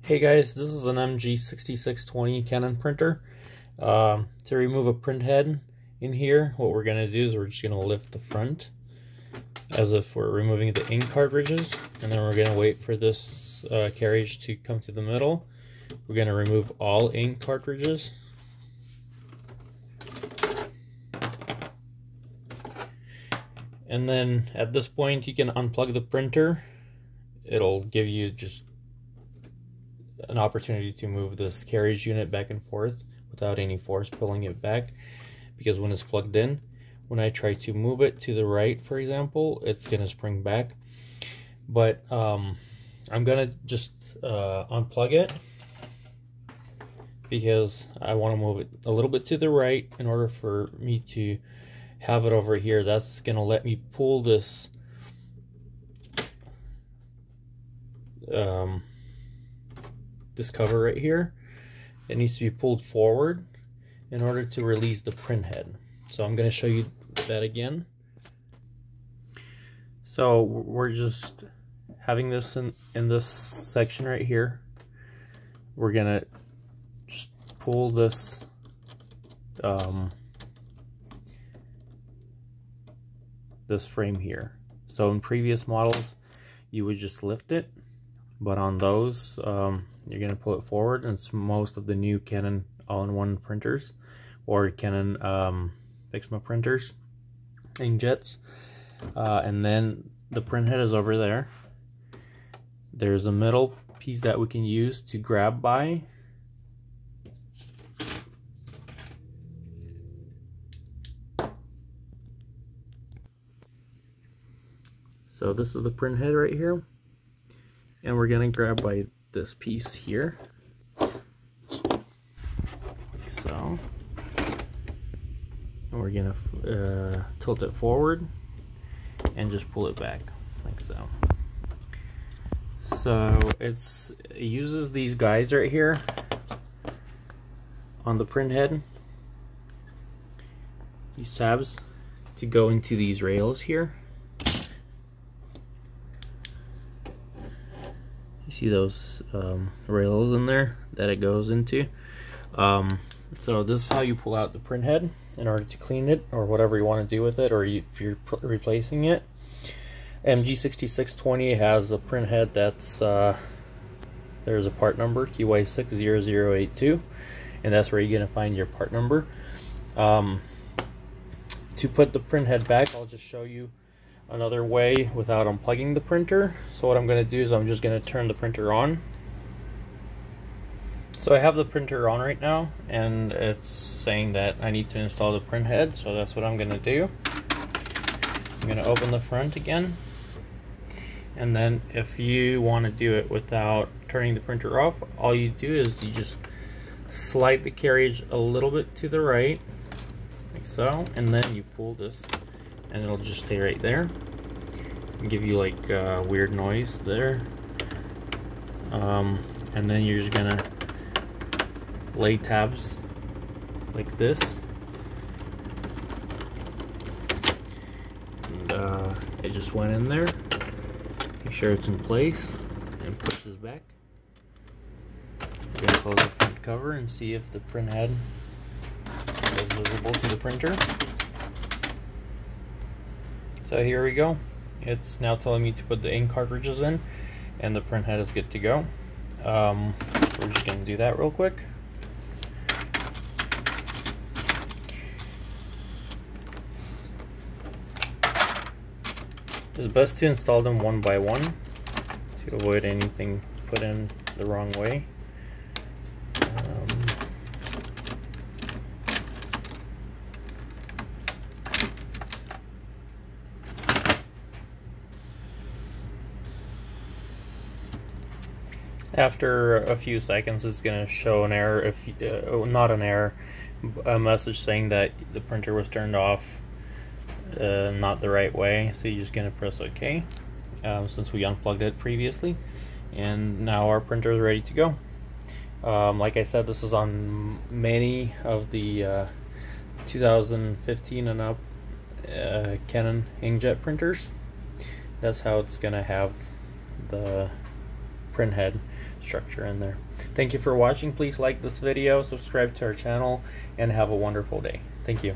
Hey guys, this is an MG6620 Canon printer. To remove a print head in here, what we're going to do is we're just going to lift the front as if we're removing the ink cartridges, and then we're going to wait for this carriage to come to the middle. We're going to remove all ink cartridges. And then at this point you can unplug the printer. It'll give you just an opportunity to move this carriage unit back and forth without any force pulling it back, because when it's plugged in, when I try to move it to the right, for example, it's gonna spring back. But I'm gonna just unplug it because I want to move it a little bit to the right in order for me to have it over here. That's gonna let me pull this this cover right here. It needs to be pulled forward in order to release the print head. So I'm going to show you that again. So we're just having this in this section right here. We're going to just pull this this frame here. So in previous models you would just lift it, but on those you're going to pull it forward, and it's most of the new Canon all-in-one printers or Canon Pixma printers, Inkjets. And then the print head is over there. There's a middle piece that we can use to grab by. So this is the print head right here, and we're gonna grab by this piece here, like so, and we're gonna tilt it forward and just pull it back like so. So it uses these guides right here on the print head, these tabs, to go into these rails here. You see those rails in there that it goes into. So this is how you pull out the print head in order to clean it, or whatever you want to do with it, or if you're replacing it. MG6620 has a print head that's there's a part number, QY60082, and that's where you're gonna find your part number. To put the print head back, I'll just show you another way without unplugging the printer. So what I'm going to do is I'm just going to turn the printer on. So I have the printer on right now, and it's saying that I need to install the print head, so that's what I'm going to do. I'm going to open the front again, and then if you want to do it without turning the printer off, all you do is you just slide the carriage a little bit to the right like so, and then you pull this and it'll just stay right there and give you like weird noise there. And then you're just gonna lay tabs like this, and it just went in there. Make sure it's in place and pushes back. We're gonna close the front cover and see if the print head is visible to the printer. So here we go. It's now telling me to put the ink cartridges in, and the print head is good to go. We're just going to do that real quick. It's best to install them one by one to avoid anything put in the wrong way. After a few seconds, it's going to show an error, if not an error, a message saying that the printer was turned off not the right way. So you're just going to press OK, since we unplugged it previously, and now our printer is ready to go. Like I said, this is on many of the 2015 and up Canon Inkjet printers. That's how it's going to have the printhead structure in there. Thank you for watching. Please like this video, subscribe to our channel, and have a wonderful day. Thank you.